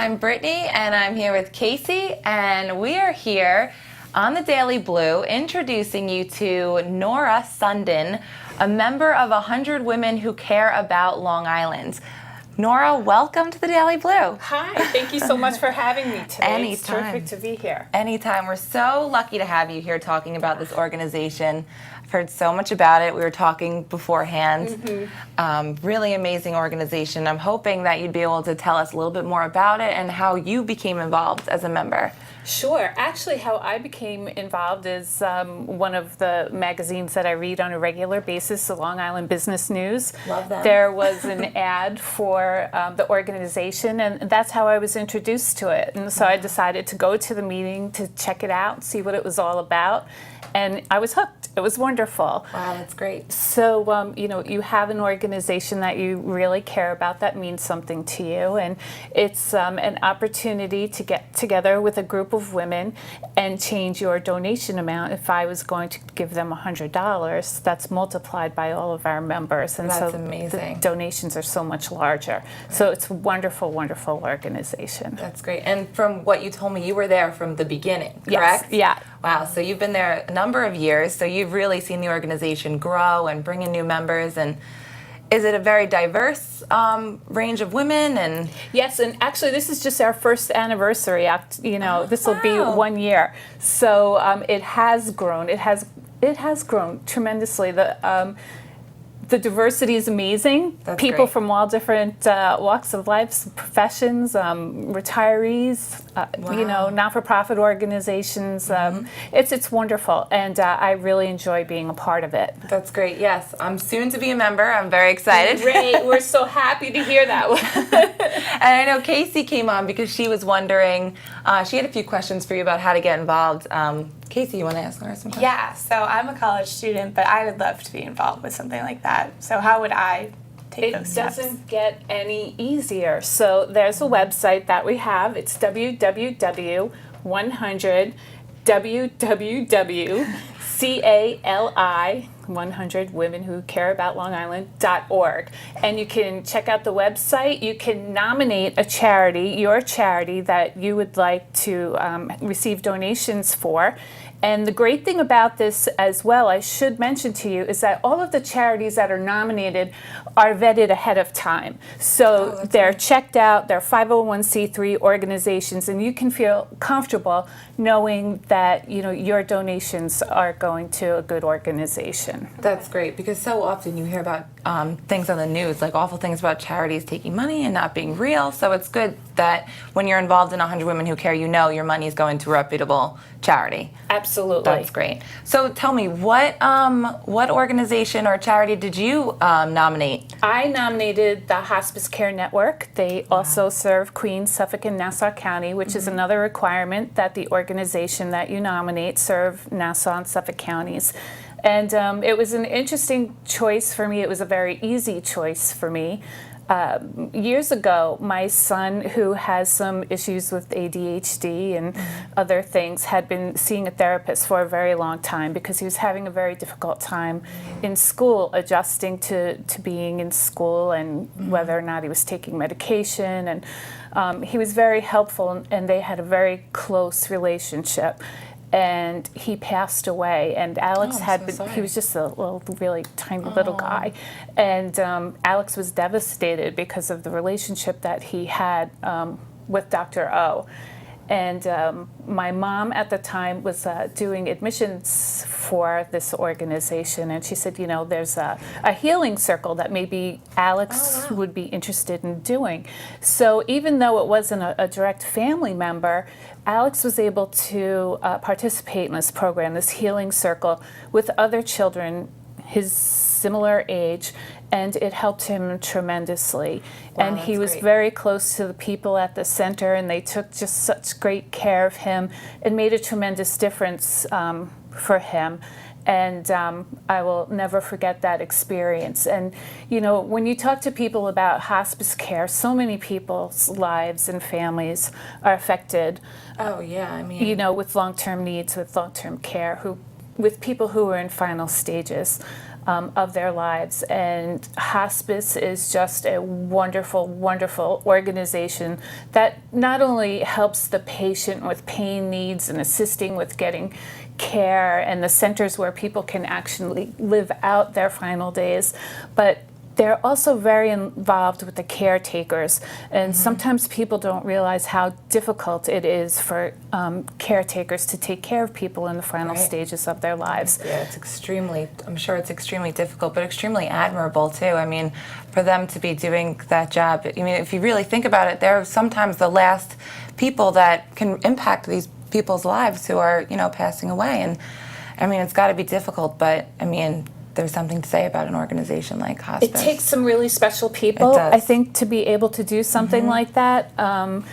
I'm Brittany, and I'm here with Casey, and we are here on the Daily Blu introducing you to Nora Sundin, a member of 100 Women Who Care About Long Island. Nora, welcome to the Daily Blu. Hi, thank you so much for having me today. Anytime. It's terrific to be here. Anytime. We're so lucky to have you here talking about this organization. I've heard so much about it. We were talking beforehand. Really amazing organization. I'm hoping that you'd be able to tell us a little bit more about it and how you became involved as a member. Sure. Actually, how I became involved is one of the magazines that I read on a regular basis, the Long Island Business News. Love that. There was an ad for the organization, and that's how I was introduced to it. And so I decided to go to the meeting to check it out, see what it was all about. And I was hooked. It was wonderful. Wow, that's great. So, you have an organization that you really care about that means something to you. And it's an opportunity to get together with a group of women and change your donation amount. If I was going to give them $100, that's multiplied by all of our members. And That's so amazing. the donations are so much larger. So it's a wonderful, wonderful organization. That's great. And from what you told me, you were there from the beginning, Yes, correct? yeah. Wow, so you've been there a number of years, so you've really seen the organization grow and bring in new members. And is it a very diverse range of women? And Yes, and actually this is just our first anniversary. This will be wow. 1 year. So it has grown. It has grown tremendously. The diversity is amazing. That's People great. from all different walks of life, professions, retirees, Wow. not-for-profit organizations. It's wonderful, and I really enjoy being a part of it. that's great. Yes, I'm soon to be a member. I'm very excited. Great, we're so happy to hear that. And I know Casey came on because she was wondering, she had a few questions for you about how to get involved. Casey, you want to ask Nora some questions? Yeah, so I'm a college student, but I would love to be involved with something like that. So how would I take It those steps? doesn't get any easier. So there's a website that we have. It's www.100 www.CALI 100 Women Who Care About Long Island.org. And you can check out the website. You can nominate a charity, your charity that you would like to receive donations for. And the great thing about this as well, I should mention to you, is that all of the charities that are nominated are vetted ahead of time. So they're checked out, they're 501c3 organizations, and you can feel comfortable knowing that your donations are going to a good organization. That's great, because so often you hear about things on the news, like awful things about charities taking money and not being real. So it's good that when you're involved in 100 Women Who Care, your money is going to a reputable charity. Absolutely. That's great. So tell me, what organization or charity did you nominate? I nominated the Hospice Care Network. They also serve Queens, Suffolk, and Nassau County, which is another requirement that the organization that you nominate serve Nassau and Suffolk counties. And it was an interesting choice for me. It was a very easy choice for me. Years ago, my son, who has some issues with ADHD and other things, had been seeing a therapist for a very long time because he was having a very difficult time in school, adjusting to being in school and whether or not he was taking medication. And he was very helpful, and they had a very close relationship. And he passed away, and Alex he was just a little, really tiny little guy. And Alex was devastated because of the relationship that he had with Dr. O. And my mom at the time was doing admissions for this organization, and she said, there's a healing circle that maybe Alex would be interested in doing. So even though it wasn't a direct family member, Alex was able to participate in this program, this healing circle, with other children his similar age, and it helped him tremendously. Wow, and he that's was great. very close to the people at the center, and they took just such great care of him and made a tremendous difference for him. And I will never forget that experience. And, when you talk to people about hospice care, so many people's lives and families are affected, Oh, yeah, I mean, with long-term needs, with long-term care, with people who are in final stages. of their lives. And hospice is just a wonderful, wonderful organization that not only helps the patient with pain needs and assisting with getting care and the centers where people can actually live out their final days, but they're also very involved with the caretakers. And sometimes people don't realize how difficult it is for caretakers to take care of people in the final stages of their lives. Yeah, I'm sure it's extremely difficult, but extremely admirable too. I mean, for them to be doing that job, I mean, if you really think about it, they're sometimes the last people that can impact these people's lives who are, passing away. And I mean, it's got to be difficult, but I mean, there's something to say about an organization like hospice. It takes some really special people, I think, to be able to do something like that. And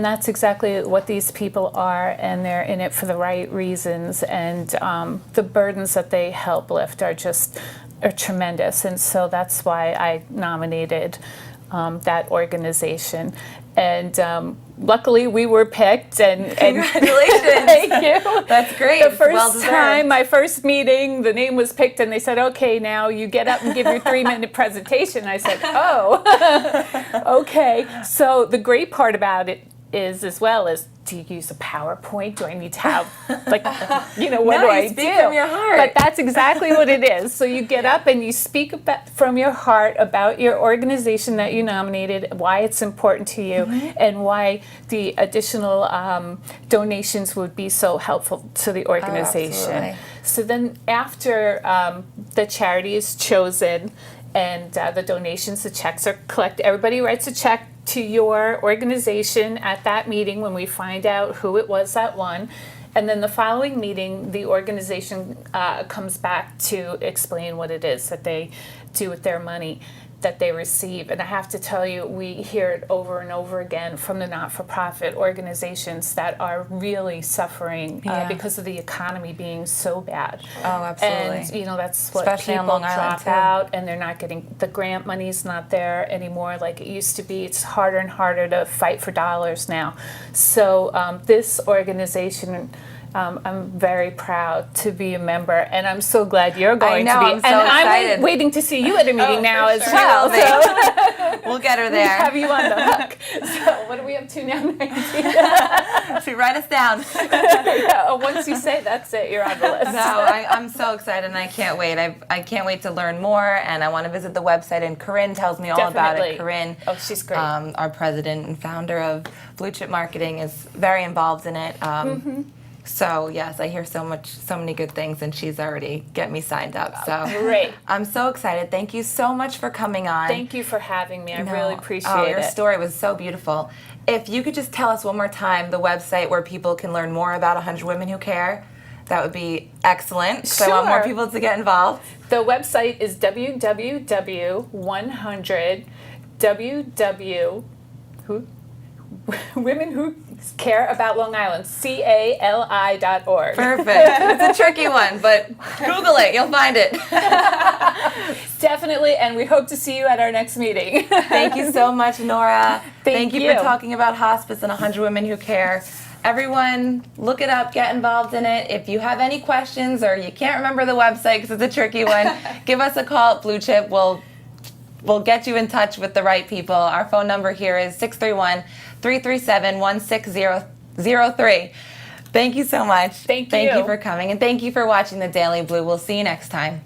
that's exactly what these people are, and they're in it for the right reasons. And the burdens that they help lift are tremendous. And so that's why I nominated that organization. And luckily we were picked. And congratulations. Thank you. That's great. The first time, my first meeting, the name was picked and they said, okay, now you get up and give your 3-minute presentation. I said, oh, okay. So the great part about it is, as well as, do you use a PowerPoint? Do I need to have, what do I speak do? from your heart. But that's exactly what it is. So you get up and you speak from your heart about your organization that you nominated, why it's important to you, and why the additional donations would be so helpful to the organization. So then after the charity is chosen and the donations, the checks are collected, everybody writes a check to your organization at that meeting when we find out who it was that won. And then the following meeting, the organization comes back to explain what it is that they do with their money that they receive. And I have to tell you, we hear it over and over again from the not-for-profit organizations that are really suffering because of the economy being so bad. Oh, absolutely. And, that's what Especially on people Long Island, drop too. out, and they're not getting, the grant money's not there anymore like it used to be. It's harder and harder to fight for dollars now. So this organization, I'm very proud to be a member, and I'm so glad you're going to be. I'm so excited. I'm waiting to see you at a meeting now as sure. well. So We'll get her there. have you on the hook. So what are we up to now, 19? She write us down. Yeah, once you say that's it, you're on the list. No, I'm so excited and I can't wait. I can't wait to learn more, and I want to visit the website, and Corinne tells me all about it. Corinne, she's great. Our president and founder of Blue Chip Marketing, is very involved in it. So yes, I hear so many good things, and she's already get me signed up. So Great. I'm so excited. Thank you so much for coming on. Thank you for having me. I really appreciate Your it. story was so beautiful. If you could just tell us one more time the website where people can learn more about 100 Women Who Care, that would be excellent. So I want more people to get involved. The website is www.100ww Women Who Care About Long Island, CALI.org. Perfect. It's a tricky one, but Google it. You'll find it. Definitely, and we hope to see you at our next meeting. Thank you so much, Nora. Thank you for talking about hospice and 100 Women Who Care. Everyone, look it up, get involved in it. If you have any questions or you can't remember the website because it's a tricky one, give us a call at Blue Chip. We'll get you in touch with the right people. Our phone number here is 631-337-1603. Thank you so much. Thank you. Thank you for coming, and thank you for watching the Daily Blue. We'll see you next time.